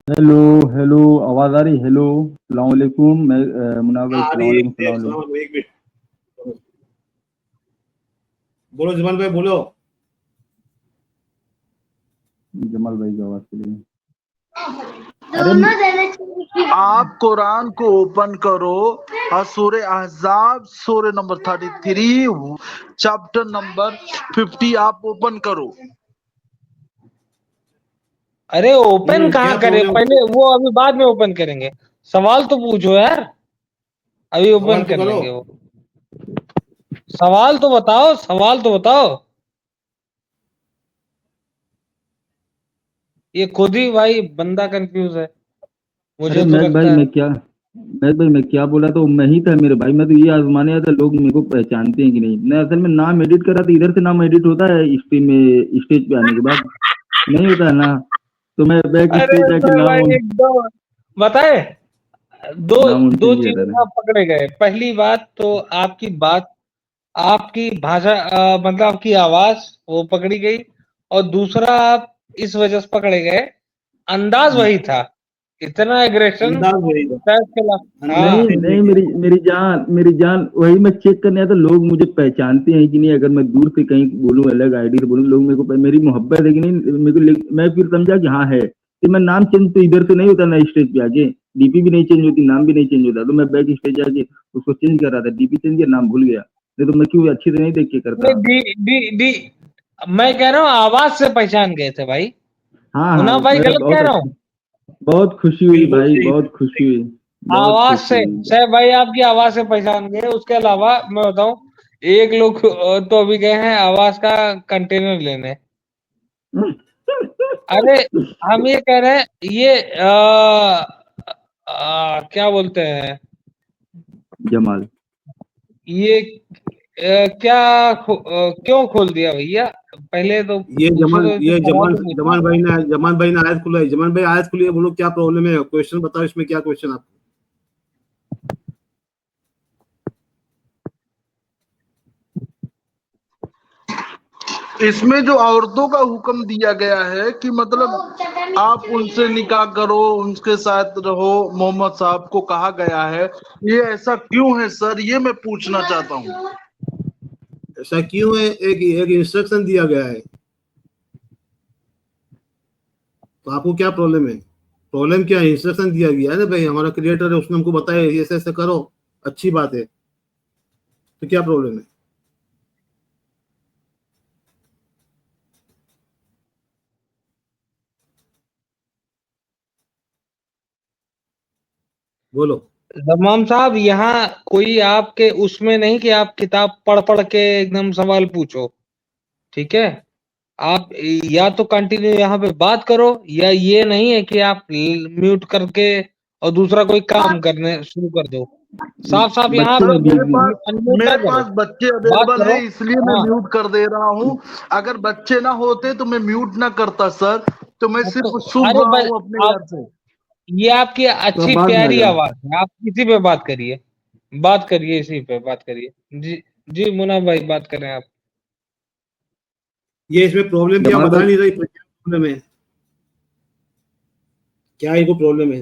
Hello hello, आवाज आ रही? Hello, सलाम वालेकुम। मैं मुनाफ भाई, हाँ, आ सलाम रही है। वालेकुम, सलाम एक वालेकुम। सलाम, एक मिनट। बोलो जुमान भाई, बोलो। जमाल भाई की आवाज चली। आप कुरान को ओपन करो और सूर्य अहज़ाब सूर्य नंबर 33 चैप्टर नंबर 50 आप ओपन करो। अरे ओपन क्या कहाँ करे, प्रॉब्लम? पहले वो अभी बाद में ओपन करेंगे। सवाल तो पूछो यार, अभी सवाल ओपन तो कर करो। लेंगे वो। सवाल तो बताओ, सवाल तो बताओ। ये खुद ही भाई बंदा कंफ्यूज है, अरे मुझे तो महक भाई, लगता है। मैं क्या बोला? तो मैं ही था मेरे भाई। मैं तो ये आजमाने आया था लोग मेरे को पहचानते हैं कि नहीं। मैं असल में नाम एडिट कर रहा था। इधर से नाम एडिट होता है स्ट्रीम में, स्टेज पे आने के बाद नहीं होता है ना। तो मैं बैक अरे स्टेज जाके तो नाम भाई एकदम बताए, दो नाम दो चेंज किया था चीजों ना। आप पकड़े गए। पहली बात तो आपकी बात, आपकी भाषा, मतलब आपकी आवाज वो पकड़ी गई। और दूसरा आप इस वजह से पकड़े गए, अंदाज वही था, इतना एग्रेशन अंदाज वही था। के खिलाफ। नहीं हाँ, नहीं, मेरी जान वही मैं चेक करने आया था। लोग मुझे पहचानते हैं कि नहीं। अगर मैं दूर से कहीं बोलूं, अलग आईडी से बोलूं, लोग मेरे को मेरी मोहब्बत है कि नहीं मेरे को मैं फिर समझा कि हाँ है। कि मैं नाम चेंज तो इधर से नहीं होता ना, स्टेज पे आके डीपी भी नहीं चेंज होती, नाम भी नहीं चेंज होता। तो मैं बैक स्टेज जाके उसको चेंज कर रहा था, डीपी चेंज किया, नाम भूल गया। नहीं तो मैं क्यों अच्छी से नहीं देख के करता। नहीं डी डी डी मैं कह रहा हूँ आवाज से पहचान गए थे भाई। हाँ हाँ, मुन्ना भाई मैं गलत कह बहुत रहा अच्छा, हूँ? बहुत खुशी हुई बिल्कुल भाई, सही, बहुत बिल्कुल खुशी सही। हुई, बहुत आवाज खुशी से हुई। सह भाई आपकी आवाज से पहचान गए। उसके अलावा मैं बताऊं, एक लोग तो अभी गए हैं आवाज का कंटेनर लेने। अरे हम ये कह रहे हैं, ये क्या बोलते हैं, जमाल। ये क्यों खोल दिया भैया? पहले तो ये पूछो, जमान तो ये सवाल जमान तो पूछो। जमान भाई ने आयत खुला है। जमान भाई आयत खुली है, बोलो क्या प्रॉब्लम है, क्वेश्चन बताओ। इसमें क्या क्वेश्चन आपको? इसमें जो औरतों का हुक्म दिया गया है कि मतलब आप उनसे निकाह करो, उनके साथ रहो, मोहम्मद साहब को कहा गया है, ये ऐसा क्यों है सर, ये मैं पूछना चाहता हूँ। ऐसा क्यों है? एक एक इंस्ट्रक्शन दिया गया है, तो आपको क्या प्रॉब्लम है? प्रॉब्लम क्या है? इंस्ट्रक्शन दिया गया है ना भाई, हमारा क्रिएटर है, उसने हमको बताया ये ऐसे ऐसे करो, अच्छी बात है। तो क्या प्रॉब्लम है? बोलो। तमाम साहब, यहाँ कोई आपके उसमें नहीं कि आप किताब पढ़ पढ़ के एकदम सवाल पूछो। ठीक है, आप या तो कंटिन्यू यहाँ पे बात करो, या ये नहीं है कि आप म्यूट करके और दूसरा कोई काम करने शुरू कर दो। साफ साफ यहाँ बच्चों पे में सर बिजी। अनम्यूट ना मेरे करो, पास बच्चे बात अवेलेबल करो। हैं, इसलिए मैं हाँ, म्यूट कर दे रहा हूँ। अगर बच्चे ना होते तो मैं म्यूट ना करता सर। तो मैं तो सिर्फ सुन अरे रहा बस हूँ अपने आप, घर से। ये आपकी तो अब अच्छी बाद में आ प्यारी जाओ। आवाज है, आप इसी पे बात करिए, बात करिए, इसी पे बात करिए। जी, जी मुन्ना भाई बात करें आप। ये इसमें प्रॉब्लम क्या जमाल बता भाई, नहीं रही, क्या प्रॉब्लम है? क्या इनको प्रॉब्लम है?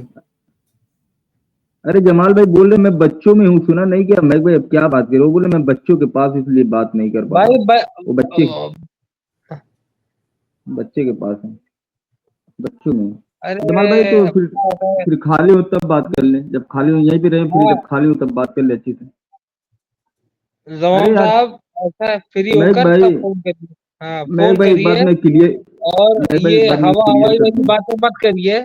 अरे जमाल भाई बोल रहे मैं बच्चों में हूँ, सुना नहीं क्या? मैं भाई अब क्या बात करूँ? वो बोले मैं बच्चों के पास इसलिए बात नहीं कर पा रहा भाई हूँ। वो बच्चे बच्चे के पास है, बच्चों में हूँ। जमाल भाई तो अरे फिर खाली हो तब बात कर ले। जब खाली हो यहीं पे रहे, फिर हाँ, जब खाली हो तब बात कर ले अच्छी से। अरे जमाम यार साहब ऐसा फ्री महक होकर भाई, तब फोन करिए। हाँ महक फोन भाई एक बात करिए। मैं क्लियर और महक भाई ये एक बात मैं हवा क्लियर हवाई कर वाली दूं। बातें मत करिए,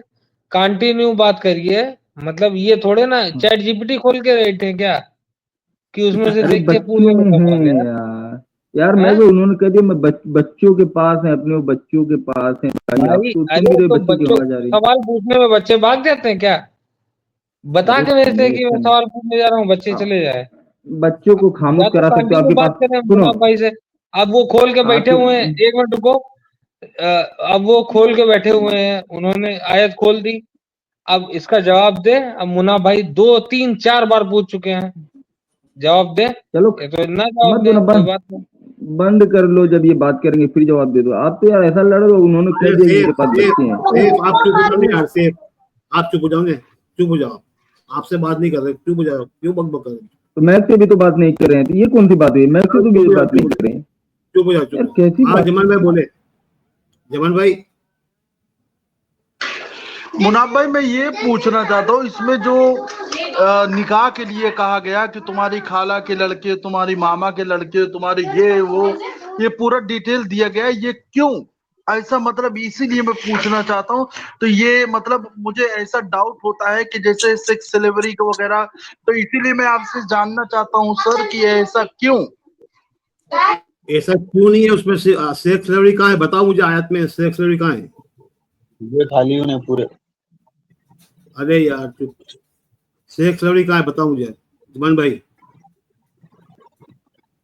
कंटिन्यू बात करिए। मतलब ये थोड़े ना चैट जीपीटी खोल के बैठे हैं क्या, कि उसमें से अरे देख के बच्चों पूछेंगे में सवाल हैं यार। यार। यार मैं हैं? भी, उन्होंने कह दिया मैं बच्चों के पास है, अपने वो बच्चों के पास है भाई। आप भाई तो सुन भी अरे रहे, तो बच्चों की बच्चों आवाज आ रही। सवाल पूछने में बच्चे भाग जाते हैं क्या? बता अरे के भेजते हैं नहीं, कि ऐसा मैं नहीं। सवाल पूछने जा रहा हूँ, बच्चे हाँ, चले जाए। बच्चों को खामोश या तो करा सकते हो कंटिन्यू आपके बात पास। करें सुनो, मुनाफ भाई से। अब वो खोल के बैठे आपके हुए हैं, एक मिनट रुको। अब वो खोल के बैठे हुए हैं, उन्होंने आयत खोल दी। अब इसका जवाब दे। अब मुन्ना भाई दो तीन चार बार पूछ चुके हैं, जवाब दे। चलो ये तो इतना मत जवाब दो दे, ना, कोई बात नहीं। बंद कर लो। जब ये बात करेंगे फिर जवाब दे दो। आप तो यार ऐसा लड़ रहे हो, उन्होंने कह अरे दिया कि सेफ उनके पास सेफ बच्चे हैं। सेफ, आप चुप हो जाओ यार, सेफ। आप चुप हो जाओ, चुप हो जाओ, आपसे बात नहीं कर रहे, चुप हो जाओ, क्यों बकबक कर रहे? तो मैं से भी तो बात नहीं कर रहे हैं, तो ये कौन सी बात है? मैं से तो भी बात नहीं कर रहे हैं चुप हो जाओ, चुप यार, हो कैसी जाओ। हाँ बात? जमान भाई बोले, जमान भाई। मुनाफ भाई मैं ये पूछना चाहता हूँ, इसमें जो निकाह के लिए कहा गया कि तुम्हारी खाला के लड़के, तुम्हारी मामा के लड़के, तुम्हारे ये वो, ये पूरा डिटेल दिया गया है, ये क्यों ऐसा, मतलब इसीलिए मैं पूछना चाहता हूँ। तो ये मतलब मुझे ऐसा डाउट होता है कि जैसे सेक्स स्लेवरी का वगैरह, तो इसीलिए मैं आपसे जानना चाहता हूँ सर कि ऐसा क्यों? ऐसा क्यों नहीं है उसमें? सेक्स स्लेवरी कहाँ है? बताओ मुझे, आयत में सेक्स स्लेवरी कहाँ है? ये खाली उन्हें पूरे। अरे यार चुप, सेक्स स्लेवरी कहाँ है? बताओ मुझे जमान भाई।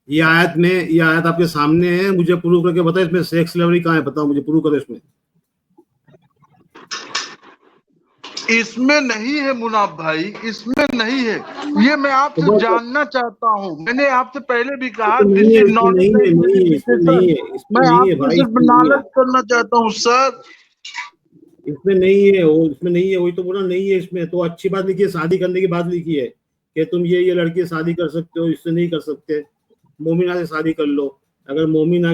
ये आयत आपके सामने है, मुझे प्रूव करके बताओ इसमें सेक्स स्लेवरी कहाँ है? बताओ मुझे, प्रूव करो इसमें। इसमें नहीं है मुनाफ भाई, इसमें नहीं है, ये मैं आपसे जानना चाहता हूँ। मैंने आपसे पहले भी कहा दिस इज नॉलेज मैं आपसे भाई, सिर्फ नॉलेज करना चाहता हूँ सर। इसमें नहीं है वो, इसमें नहीं है, वही तो बोला नहीं है इसमें। तो अच्छी बात लिखी है, शादी करने की बात लिखी है कि तुम ये लड़की शादी कर सकते हो, इससे नहीं कर सकते, मोमिना से शादी कर लो। अगर मोमिना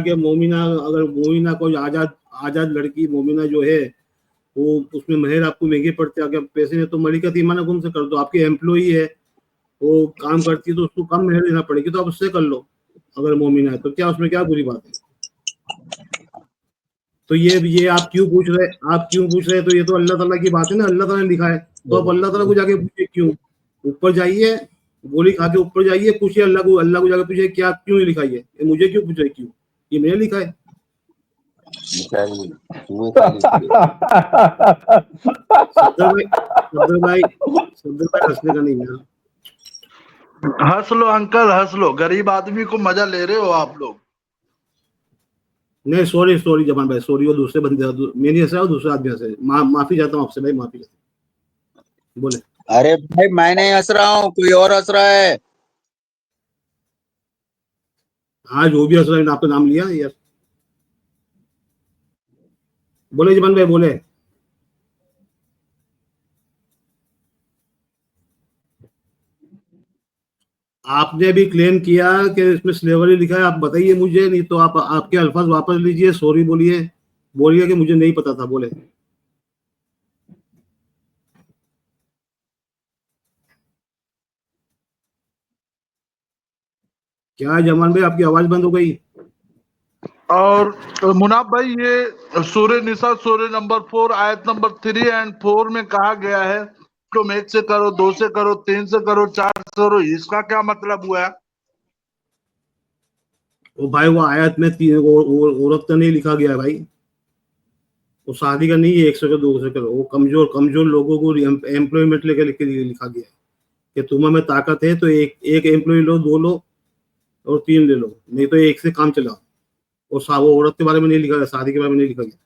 कोई आजाद लड़की मोमिना जो है, वो उसमें महर आपको महंगे पड़ते हैं, अगर पैसे नहीं तो मलिकत ईमान गुम से कर दो। आपकी एम्प्लॉई है, वो काम करती है, तो उसको कम महर देना पड़ेगी, तो आप उससे कर लो अगर मोमिना है तो। क्या उसमें क्या बुरी बात है? तो ये आप क्यों पूछ रहे? तो ये तो अल्लाह ताला की बात है ना, अल्लाह ताला ने लिखा है, तो आप अल्लाह ताला को जाके पूछिए क्यों। ऊपर जाइए, गोली खा के ऊपर जाइए, पूछिए अल्लाह को जाके पूछिए क्या क्यों लिखा है? ये मुझे क्यों पूछ रहे क्यों? ये मैंने लिखा है। सफदर भाई हंसने का नहीं है। हंस लो अंकल, हंस लो, गरीब आदमी को मजा ले रहे हो आप लोग। नहीं सॉरी जमान भाई, सॉरी, वो दूसरे बंदे, मैं नहीं हंसा, दूसरे आदमी हंसे। माफी चाहता हूँ आपसे भाई, माफी चाहता हूँ। बोले। अरे भाई मैं नहीं हंस रहा हूँ, कोई और हंस रहा है। हाँ जो भी हंस रहा है, आपका नाम लिया यार। बोले जमान भाई, बोले। आपने भी क्लेम किया कि इसमें स्लेवरी लिखा है, आप बताइए मुझे, नहीं तो आप आपके अल्फाज वापस लीजिए, सॉरी बोलिए कि मुझे नहीं पता था। बोले। क्या है जमान भाई, आपकी आवाज बंद हो गई? और मुनाफ भाई ये सूर्य निसा सूर्य नंबर 4 आयत नंबर 3 एंड 4 में कहा गया है तुम 1 से करो, 2 से करो, 3 से करो, 4 से करो, इसका क्या मतलब हुआ है? वो भाई वो आयत में औरत तो नहीं लिखा गया है भाई, वो शादी का नहीं है 1 से करो 2 से करो। वो कमजोर लोगों को एम्प्लॉयमेंट लेकर लिखा गया है कि तुम्हें में ताकत है तो एक एम्प्लॉय लो, 2 लो और 3 ले लो, नहीं तो 1 से काम चलाओ। वो औरत के बारे में नहीं लिखा गया, शादी के बारे में नहीं लिखा गया।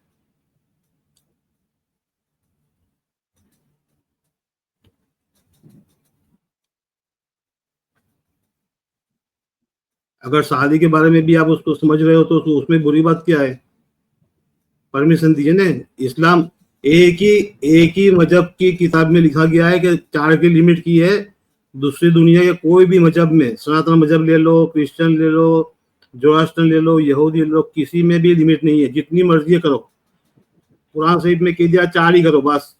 अगर शादी के बारे में भी आप उसको समझ रहे हो तो उसमें बुरी बात क्या है? परमिशन दीजिए ना। इस्लाम एक ही मजहब की किताब में लिखा गया है कि 4 की लिमिट की है। दूसरी दुनिया के कोई भी मजहब में, सनातन मजहब ले लो, क्रिश्चियन ले लो, जोरास्ट्रन ले लो, यहूदी ले लो, किसी में भी लिमिट नहीं है, जितनी मर्जी करो। कुरान शरीफ में कह दिया 4 ही करो बस।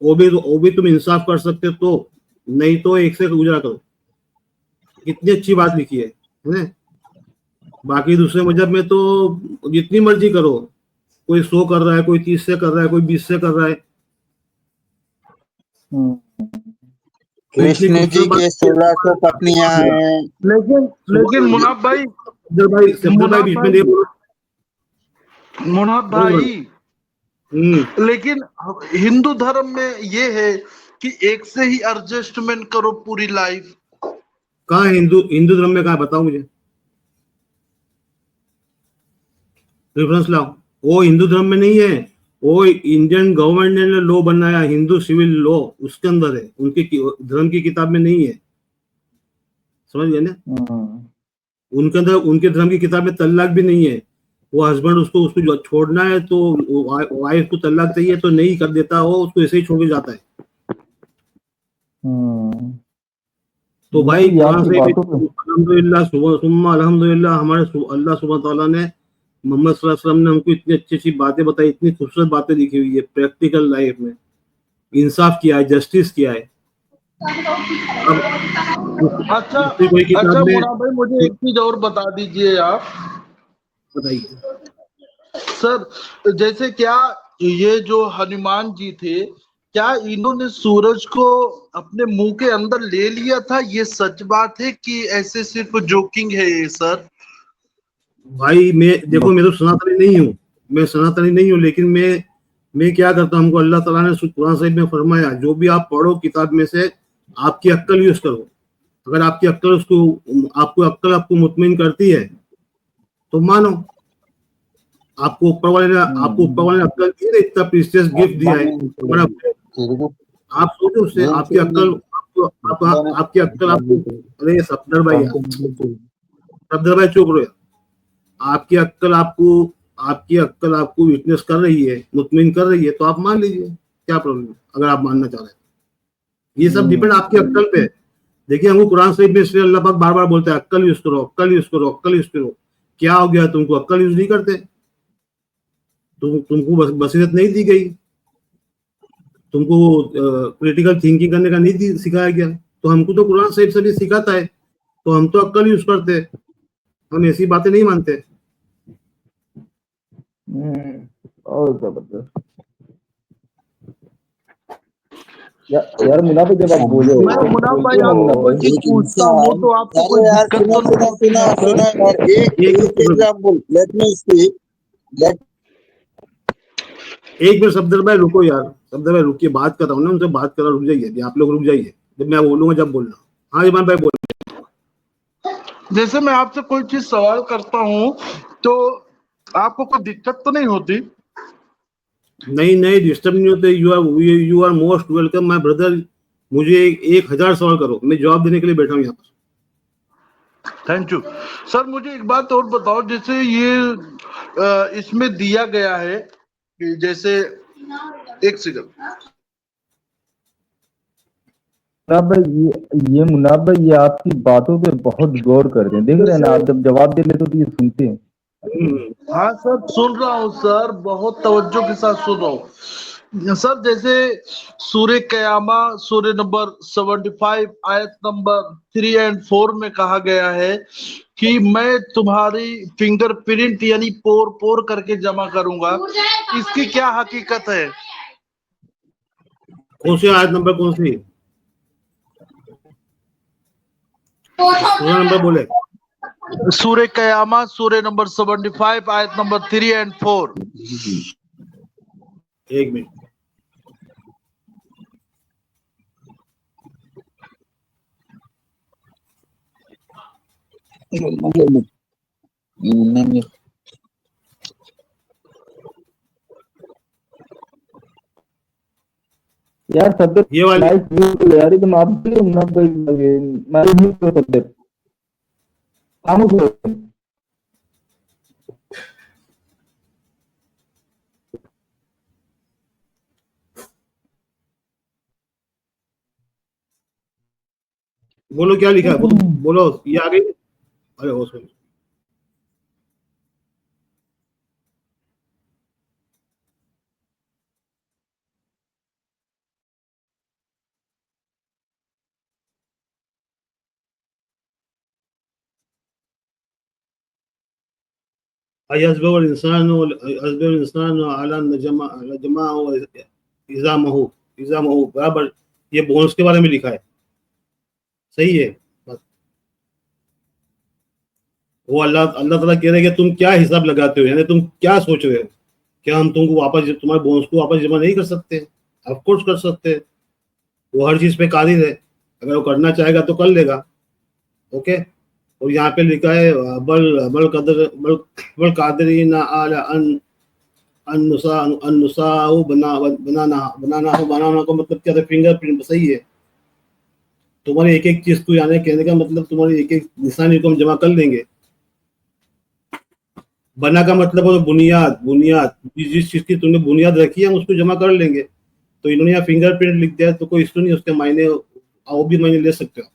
वो भी तुम इंसाफ कर सकते तो, नहीं तो 1 से गुजरा करो। कितनी अच्छी बात लिखी है ना? बाकी दूसरे मजहब में तो जितनी मर्जी करो, कोई 100 कर रहा है, कोई 30 से कर रहा है, कोई 20 से कर रहा है। कृष्ण जी के 1600 पत्नियां हैं। लेकिन मुनाफ भाई बीच में नहीं बोलो। मुनाफ भाई लेकिन हिंदू धर्म में ये है कि 1 से ही एडजस्टमेंट करो पूरी लाइफ। कहाँ हिंदू धर्म में कहा? बताओ मुझे, रेफरेंस लाओ। वो हिंदू धर्म में नहीं है, वो इंडियन गवर्नमेंट ने लॉ बनाया, हिंदू सिविल लॉ, उसके अंदर है, उनके धर्म की किताब में नहीं है। समझ गए ना? उनके अंदर, उनके धर्म की किताब में तलाक भी नहीं है। वो हस्बैंड उसको उसको जो छोड़ना है तो वाइफ को तलाक चाहिए तो नहीं कर देता, वो उसको ऐसे ही छोड़ के जाता है। तो भाई कुरान से अल्हम्दुलिल्लाह सुम्मा अल्हम्दुलिल्लाह हमारे अल्लाह सुब्हान तआला ने मोहम्मद सल्लल्लाहु अलैहि वसल्लम ने हमको इतनी अच्छी अच्छी बातें बताई, इतनी खूबसूरत बातें लिखी हुई है प्रैक्टिकल लाइफ में, इंसाफ किया है, जस्टिस किया है। अब अच्छा दूसरी कोई किताब अच्छा में मुन्ना भाई, मुझे एक चीज और बता दीजिए आप। बताइए। सर जैसे क्या ये जो हनुमान जी थे, क्या इन्होंने सूरज को अपने मुंह के अंदर ले लिया था? ये सच बात है कि ऐसे सिर्फ जोकिंग है ये सर? भाई मैं देखो, मैं तो सनातनी नहीं हूँ, मैं सनातनी नहीं हूँ, लेकिन मैं क्या करता हूँ, हमको अल्लाह ताला ने कुरान शरीफ में फरमाया जो भी आप पढ़ो किताब में से आपकी अक्ल यूज करो। अगर आपकी अक्ल आपको मुतमिन करती है तो मानो। आपको ऊपर वाले ने अक्ल दी है, इतना प्रीशियस गिफ्ट दिया है हमारा। आप सोचो उससे आपकी अक्ल आपकी अक्ल आपको, अरे सफदर भाई चुप रहो। आपकी अक्ल आपको विटनेस कर रही है, मुतमिन कर रही है, तो आप मान लीजिए, क्या प्रॉब्लम है अगर आप मानना चाह रहे हैं। ये सब डिपेंड आपकी अक्ल पे है। देखिए हमको कुरान शरीफ में इसलिए अल्लाह पाक बार बार बोलता है अक्ल यूज करो, अक्ल यूज करो, अक्ल यूज करो। क्या हो गया तुमको? अक्ल यूज नहीं करते, तुमको बसीरत नहीं दी गई, तुमको क्रिटिकल थिंकिंग करने का नहीं सिखाया गया। तो हमको तो कुरान शरीफ से भी सिखाता है, तो हम तो अक्ल यूज करते हैं, हम ऐसी बातें नहीं मानते। और जबरदस्त यार मुन्ना भाई, जब आप बोलते हो मैं मुन्ना भाई ना मुन्ना आपको कोई भाई, चीज पूछता हूँ तो आपको कोई यार दिक्कत तो नहीं होती सुनो है सर? यार, एक एग्जांपल लेट मी स्पीक। एक मिनट सफदर भाई रुको यार, सफदर भाई रुकिए, बात कर रहा हूँ ना उनसे, बात कर रहा हूँ, रुक जाइए आप लोग, रुक जाइए, जब मैं बोलूंगा जब बोलना। हाँ ईमान भाई बोल। जैसे मैं आपसे कोई चीज सवाल करता हूँ तो आपको कोई दिक्कत तो नहीं होती? नहीं डिस्टर्ब नहीं होते। You are most welcome my brother. मुझे 1000 सवाल करो, मैं जवाब देने के लिए बैठा हूँ यहाँ पर। Thank you sir. मुझे एक बात और बताओ, जैसे ये इसमें दिया गया है कि जैसे, एक सेकंड मुन्ना भाई, ये मुन्ना भाई, ये आपकी बातों पे बहुत गौर करते हैं, देख रहे हैं ना आप, जब जवाब दे लेते हो तो ये सुनते हैं। हाँ सर सुन रहा हूँ सर, बहुत तवज्जो के साथ सुन रहा हूँ सर। जैसे सूर्य कयामा सूर्य नंबर 75 आयत नंबर 3 और 4 में कहा गया है कि मैं तुम्हारी फिंगरप्रिंट यानी पोर पोर करके जमा करूंगा। इसकी क्या हकीकत है? कौन सी आयत नंबर, कौन सी पूरा नंबर बोले? सूर्य कयामा सूर्य नंबर 75 आयत नंबर 3 और 4। एक मिनट। यार सब्जेक्ट ये वाली यार एकदम आप भी मुन्ना भाई मैं नहीं कर सकते खामोश हो। बोलो क्या लिखा है, बोलो ये आ गई। अरे हो सॉरी। अयहसबुल इंसान अला नजमा इज़ामहु बराबर, ये बोन्स के बारे में लिखा है, सही है। वो अल्लाह ताला कह रहे हैं कि तुम क्या हिसाब लगाते हो, यानी तुम क्या सोच रहे हो, क्या हम तुमको वापस, तुम्हारे बोन्स को वापस जमा नहीं कर सकते? ऑफ कोर्स कर सकते हैं, वो हर चीज पे कादिर है, अगर वो करना चाहेगा तो कर लेगा। ओके। और यहाँ पे लिखा है बल कादरीन अला बनाना का मतलब क्या था? फिंगरप्रिंट, सही है। तुम्हारी एक एक चीज को, यानी कहने का मतलब तुम्हारी एक एक निशानी को हम जमा कर लेंगे। बना का मतलब है बुनियाद, बुनियाद जिस चीज की तुमने बुनियाद रखी है हम उसको जमा कर लेंगे। तो इन्होंने यहाँ फिंगरप्रिंट लिख दिया तो कोई इशू नहीं, उसके मायने वो भी मायने ले सकते हो।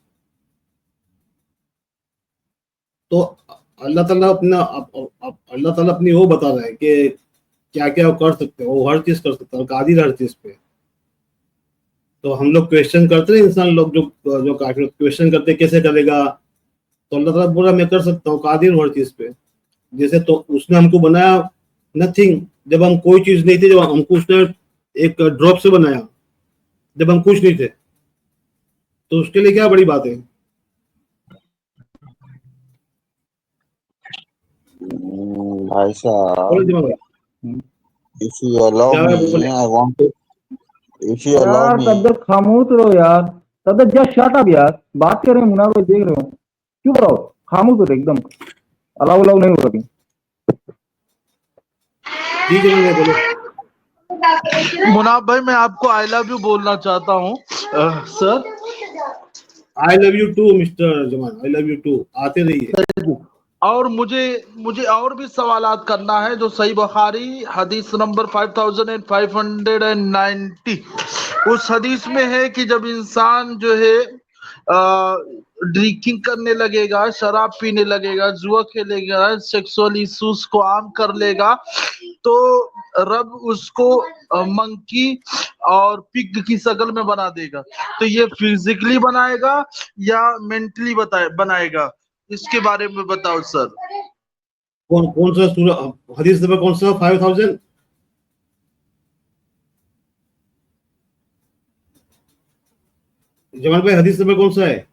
तो अल्लाह ताला अपनी वो बता रहा है कि क्या क्या कर सकते हो, वो हर चीज कर सकते हो, कादिर हर चीज पे। तो हम लोग क्वेश्चन करते हैं, इंसान लोग जो काफिर क्वेश्चन करते हैं कैसे करेगा, तो अल्लाह ताला बोला मैं कर सकता हूँ, कादिर हूँ हर चीज पे। जैसे तो उसने हमको बनाया नथिंग, जब हम कोई चीज नहीं थे, जब हमको उसने एक ड्रॉप से बनाया, जब हम कुछ नहीं थे, तो उसके लिए क्या बड़ी बात है। भाई साहब, बोलो दिमाग भाई, if you allow क्या है वो me, बोले। I want to, if you allow यार me, तब खामोश रहो यार, तब जस्ट शट अप यार, बात कर रहे हैं मुनावर भाई, देख रहे हो, चुप रहो, खामोश हो एकदम, अलाउ अलाउ नहीं होगा कहीं। जी जमान भाई बोलो। मुनाफ भाई मैं आपको आई लव यू बोलना चाहता हूँ sir. I love you too mister Zaman, I love you too, आते रहिए। और मुझे मुझे और भी सवालात करना है जो सही बुखारी हदीस नंबर 5590, उस हदीस में है कि जब इंसान जो है ड्रिंकिंग करने लगेगा, शराब पीने लगेगा, जुआ खेलेगा, सेक्सुअल इश्यूज को आम कर लेगा, तो रब उसको मंकी और पिग की शक्ल में बना देगा। तो ये फिजिकली बनाएगा या मेंटली बनाएगा, इसके बारे में बताओ सर। कौन कौन सा सूरा, हदीस नंबर कौन सा, 5000? जमान भाई हदीस नंबर कौन सा है?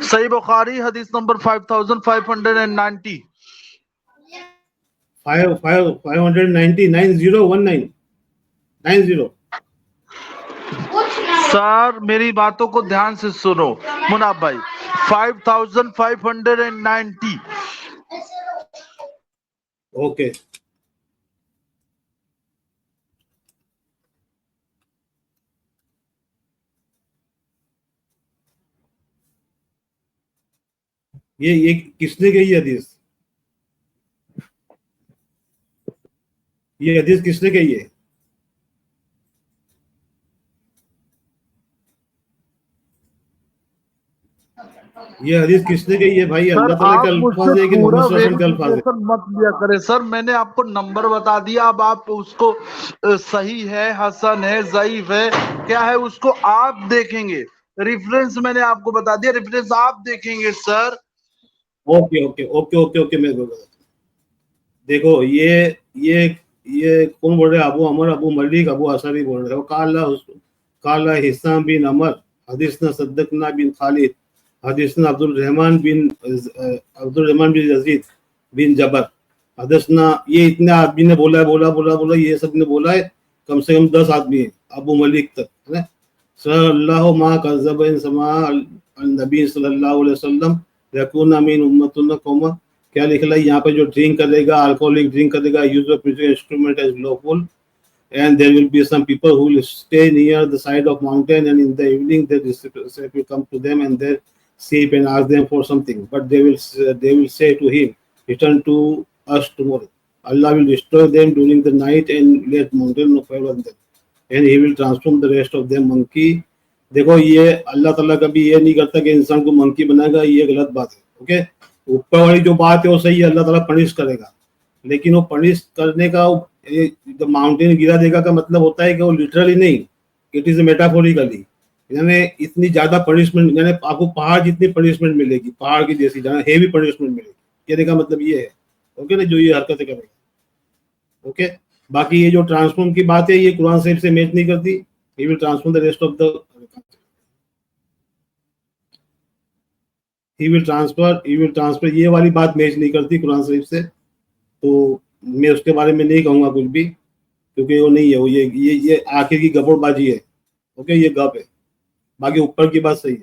सही बुखारी हदीस नंबर 5590। 590 9019 90। सर मेरी बातों को ध्यान से सुनो मुनाफ भाई, 5590। ओके, ये किसने कही हदीस, ये हदीस किसने कही है? ये हदीस किसने कही है भाई? सर अल्लाह ताला के आप मुझसे अल्फाज है कि पूरा मोहम्मद सल्लल्लाहु अलैहि वसल्लम के अल्फाज है? वेरिफिकेशन मत लिया करें सर। मैंने आपको नंबर बता दिया, अब आप उसको सही है, हसन है, ज़ईफ है, क्या है उसको आप देखेंगे। रेफरेंस मैंने आपको बता दिया, रेफरेंस आप देखेंगे sir. Okay okay okay okay okay, मैं बोल रहा हूँ। देखो ये कौन बोल रहे हैं? अबू अमर, अबू मलिक, अबू असरी बोल रहे हो। काला हिस्साम बिन अमर, हदीसना सद्दकना बिन खालिद, हदीसना अब्दुल रहमान बिन यजीद बिन जबर, हदीसना, ये इतने आदमी ने बोला है, बोला ये सब ने बोला है, कम से कम 10 आदमी है, अबू मलिक तक है। सल्लल्लाहु मा कज़ब इन समा नबी सल्लल्लाहु अलैहि वसल्लम यकून मिन उम्मतुन कौमा। क्या लिखा है यहाँ पे? जो ड्रिंक करेगा, अल्कोहलिक ड्रिंक करेगा, use of music instrument as lawful, and there will be some people who will stay near the side of mountain, and in the evening the disciples will come to them and they sleep and ask them for something, but they will say to him, return to us tomorrow. Allah will destroy them during the night and let mountain no fire on them, and he will transform the rest of them monkey. देखो ये अल्लाह ताला कभी ये नहीं करता कि इंसान को मंकी बनाएगा, ये गलत बात है। ओके, ऊपर वाली जो बात है वो सही है, अल्लाह ताला पनिश करेगा, लेकिन वो पनिश करने का द माउंटेन गिरा देगा का मतलब होता है कि वो लिटरली नहीं, इट इज मेटाफोरिकली, यानी इतनी ज्यादा पनिशमेंट, यानी आपको पहाड़ जितनी पनिशमेंट मिलेगी, पहाड़ की जैसी ज्यादा हेवी पनिशमेंट मिलेगी, कहने का मतलब ये है। ओके ना, जो ये हरकतें करेगा। ओके, बाकी ये जो ट्रांसफॉर्म की बात है ये कुरान शरीफ से मैच नहीं करती। He will transform the rest of the, he will transfer, ये वाली बात मैच नहीं करती कुरान शरीफ से, तो मैं उसके बारे में नहीं कहूंगा कुछ भी, क्योंकि वो नहीं है, वो ये आखिर की गपड़बाजी है। ओके, ये गप है, बाकी ऊपर की बात सही है।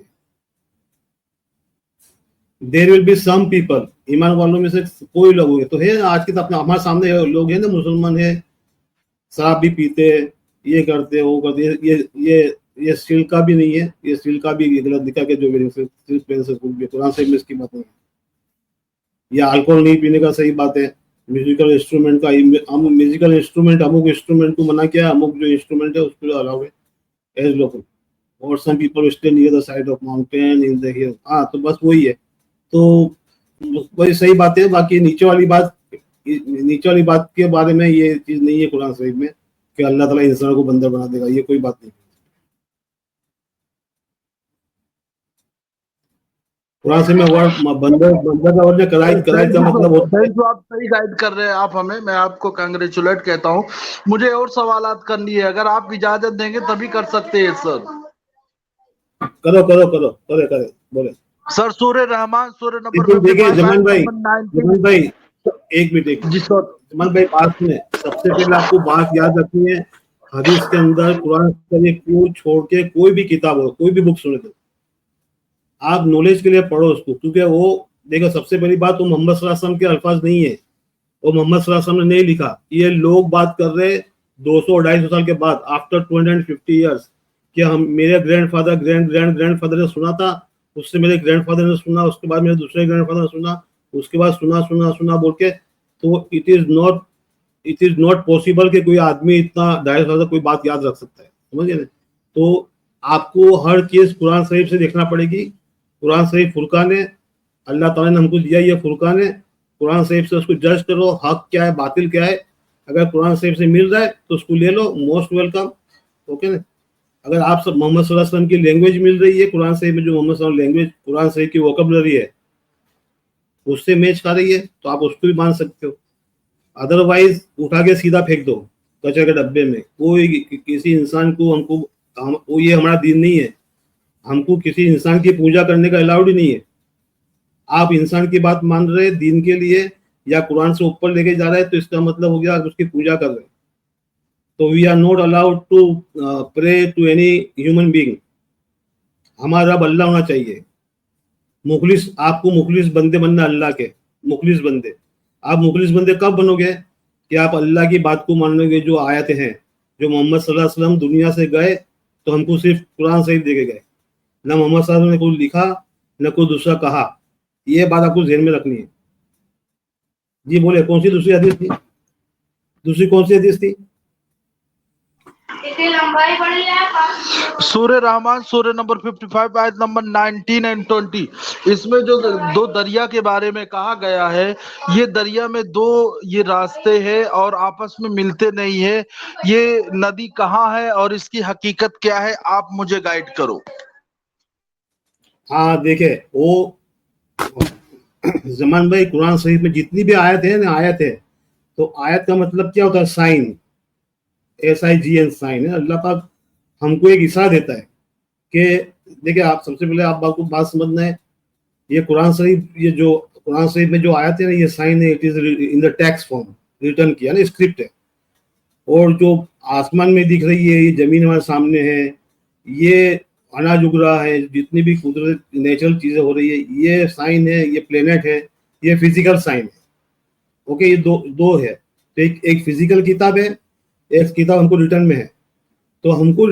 There will be some people, ईमान वालों में से कोई लोग होंगे, तो है आज के तो अपना हमारे सामने लोग हैं ना, मुसलमान है, शराब भी पीते, ये करते, वो करते, ये स्टील का भी नहीं है, ये स्टील का भी गलत दिखा के जो कुरान से में इसकी बात नहीं है। या अल्कोहल नहीं पीने का सही बात है, म्यूजिकल इंस्ट्रूमेंट का, हम म्यूजिकल इंस्ट्रूमेंट अमुक इंस्ट्रूमेंट को मना किया, अमुक जो इंस्ट्रूमेंट है उसको अलाउ है एज लोकल, और some people stay near the side of mountain in the hill. हाँ, तो बस वही है, तो वही सही बात है। बाकी नीचे वाली बात के बारे में ये चीज नहीं है कुरान शरीफ में कि अल्लाह ताला इंसान को बंदर बना देगा, ये कोई बात नहीं। कुरान से में वर्ड बंदर का वर्ड कराई का मतलब होता है। तो आप सही गाइड कर रहे हैं आप हमें, मैं आपको कांग्रेचुलेट कहता हूँ। मुझे और सवालात करनी है, अगर आप इजाजत देंगे तभी कर सकते हैं सर। करे बोले सर सूर्य रहमान सूर्य नंबर देखिए 55 जमान भाई एक मिनट जी सर। जमान भाई बात सुने, सबसे पहले आपको बात याद रखनी है, हदीस के अंदर कुरान शरीफ को छोड़ के कोई भी किताब हो, कोई भी बुक सुने तो आप नॉलेज के लिए पढ़ो उसको, क्योंकि वो देखो सबसे पहली बात वो मोहम्मद सल्लल्लाहु अलैहि वसल्लम के अल्फाज नहीं है, वो मोहम्मद सल्लल्लाहु अलैहि वसल्लम ने नहीं लिखा, ये लोग बात कर रहे 200-250 साल के बाद, आफ्टर 250 ईयर्स, कि हम मेरे ग्रैंडफादर ने सुना था, उससे मेरे ग्रैंडफादर ने सुना, उसके बाद मेरे दूसरे ग्रैंडफादर ने सुना, उसके बाद सुना बोल के, तो इट इज नॉट पॉसिबल कि कोई आदमी इतना 250 साल कोई बात याद रख सकता है, समझिए ना। तो आपको हर चीज कुरान शरीफ से देखना पड़ेगी। कुरान शरीफ फुरकान है, अल्लाह ताला ने हमको दिया ये फुरकान है, कुरान शरीफ से उसको जज करो, हक क्या है बातिल क्या है, अगर कुरान शरीफ से मिल रहा है तो उसको ले लो, मोस्ट वेलकम, ओके ना। अगर आप सब मोहम्मद सल्लल्लाहु अलैहि वसल्लम की लैंग्वेज मिल रही है कुरान शरीफ में, जो मोहम्मद सल्लल्लाहु अलैहि वसल्लम लैंग्वेज कुरान शरीफ की वोकैबुलरी है उससे मैच कर रही है तो आप उसको भी मान सकते हो, अदरवाइज उठा के सीधा फेंक दो कचरे के डब्बे में। कोई किसी इंसान को हमको ये हमारा दीन नहीं है, हमको किसी इंसान की पूजा करने का अलाउड ही नहीं है। आप इंसान की बात मान रहे दीन के लिए या कुरान से ऊपर लेके जा रहे हैं तो इसका मतलब हो गया आप उसकी पूजा कर रहे हैं। तो we are not allowed to pray to any human being. हमारा रब अल्लाह होना चाहिए। मुखलिस, आपको मुखलिस बंदे बनना, अल्लाह के मुखलिस बंदे। आप मुखलिस बंदे कब बनोगे कि आप अल्लाह की बात को मानोगे, जो आयतें हैं, जो मोहम्मद सल्लल्लाहु अलैहि वसल्लम दुनिया से गए तो हमको सिर्फ कुरान शरीफ दे के गए, ना मोहम्मद सल्लल्लाहु अलैहि वसल्लम ने कुछ लिखा न कोई दूसरा कहा। ये बात आपको ध्यान में रखनी है। जी बोले, कौन सी दूसरी हदीस थी? दूसरी कौन सी हदीस थी? सूर्य रहमान सूर्य नंबर 55 आयत नंबर 19 एंड 20, इसमें जो दो दरिया के बारे में कहा गया है, ये दरिया में दो ये रास्ते हैं और आपस में मिलते नहीं है, ये नदी कहाँ है और इसकी हकीकत क्या है, आप मुझे गाइड करो। हाँ देखे वो जमान भाई, कुरान शरीफ में जितनी भी आयत है ना, आयत है तो आयत का मतलब क्या होता है? साइन, SIGN साइन है। अल्लाह पाक हमको एक इशारा देता है कि देखिए, आप सबसे पहले आप बात समझना है, ये कुरान शरीफ, ये जो कुरान शरीफ में जो आयत है ना, ये साइन है, it is in the text form, return किया ना, स्क्रिप्ट है। और जो आसमान में दिख रही है, ये जमीन हमारे सामने है, ये अनाज उग रहा है, जितनी भी कुदरत नेचुरल चीजें हो रही है, ये साइन है, ये प्लेनेट है, ये फिजिकल साइन है। ओके, ये दो है। तो एक फिजिकल किताब है, एक किताब हमको रिटर्न में है। तो हमको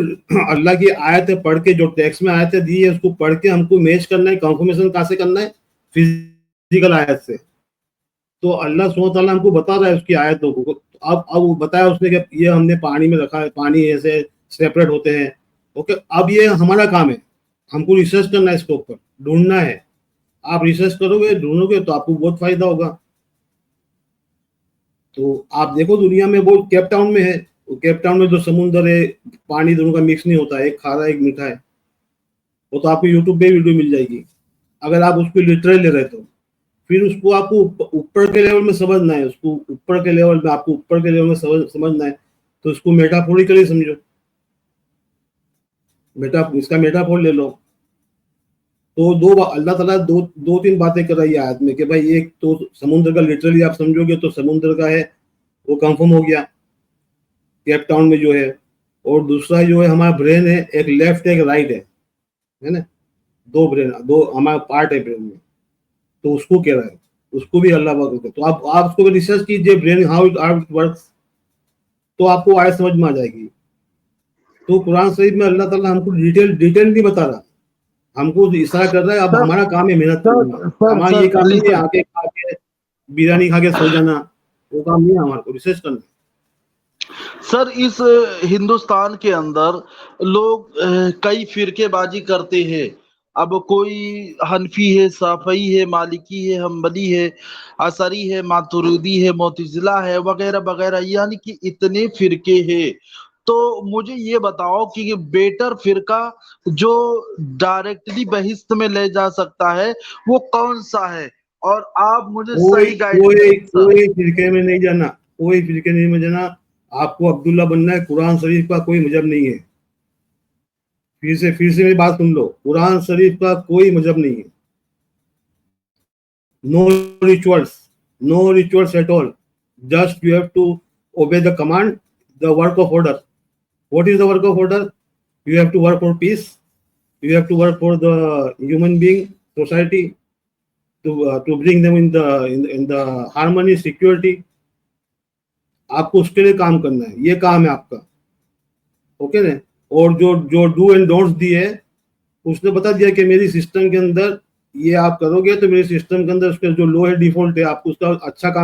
अल्लाह की आयतें पढ़ के, जो टेक्स्ट में आयतें दी है उसको पढ़ के हमको मैच करना है, कंफर्मेशन कहाँ से करना है? फिजिकल आयत से। तो अल्लाह सुब्हानहू व तआला हमको बता रहा है उसकी आयतों को। अब वो बताया उसने कि ये हमने पानी में रखा है, पानी ऐसे सेपरेट होते हैं। ओके, अब ये हमारा काम है, हमको रिसर्च करना है, इसके ऊपर ढूंढना है। आप रिसर्च करोगे, ढूंढोगे तो आपको बहुत फायदा होगा। तो आप देखो दुनिया में, वो केप टाउन में है, केप टाउन में जो समुद्र है, पानी दोनों का मिक्स नहीं होता है, एक खारा एक मीठा है। वो तो आपको यूट्यूब पे वीडियो मिल जाएगी। अगर आप उसको लिटरली ले रहे तो फिर उसको आपको ऊपर के लेवल में समझना है, उसको ऊपर के लेवल में, आपको ऊपर के लेवल में समझना है तो उसको मेटाफोरिकली समझो। इसका मेटाफोर ले लो। तो अल्लाह ताला दो तीन बातें कर रही है आयत में कि भाई, एक तो समुद्र का लिटरली आप समझोगे तो समुद्र का है, वो कंफर्म हो गया केप टाउन में जो है। और दूसरा जो है हमारा ब्रेन है, एक लेफ्ट एक राइट है ना, दो ब्रेन, दो हमारा पार्ट है ब्रेन में, तो उसको कह रहा है, उसको भी अल्लाह पाक। तो आप उसको रिसर्च कीजिए, ब्रेन हाउ इट वर्क्स, तो आपको आयत समझ में आ जाएगी। तो कुरान शरीफ में अल्लाह ताला हमको डिटेल नहीं बता रहा, हमको इशारा कर रहा है। अब हमारा काम है मेहनत करना, हमारा ये काम नहीं है आके खा के बिरयानी खा के सो जाना, वो काम नहीं है हमारे को, रिसर्च करना। सर इस हिंदुस्तान के अंदर लोग कई फिरकेबाजी करते हैं। अब कोई हनफी है, साफई है, मालिकी है, हम्बली है, असरी है, मातुरीदी है, मोतजिला है, वगैरह वगैरह, यानी कि इतने फिरके हैं। तो मुझे ये बताओ कि बेटर फिरका जो डायरेक्टली बहिश्त में ले जा सकता है वो कौन सा है, और आप मुझे कोई सही गाइड कोई करें सर। कोई फिरके में नहीं जाना, कोई फिरके नहीं में जाना। आपको अब्दुल्ला बनना है, कुरान शरीफ का कोई मजहब नहीं है। फिर से मेरी बात सुन लो, कुरान शरीफ का कोई मजहब नहीं है। No rituals at all, just you have to obey the command, the work of order. What is the work of order? You have to work for peace, you have to work for the human being society to bring them in the harmony, security. आपको उसके लिए काम करना है, ये काम है आपका, ओके ना। और जो डू एंड डोंट्स दिए, उसने बता दिया कि मेरी सिस्टम के अंदर ये आप करोगे तो मेरे सिस्टम के अंदर उसका जो लो है डिफॉल्ट है, आपको उसका अच्छा काम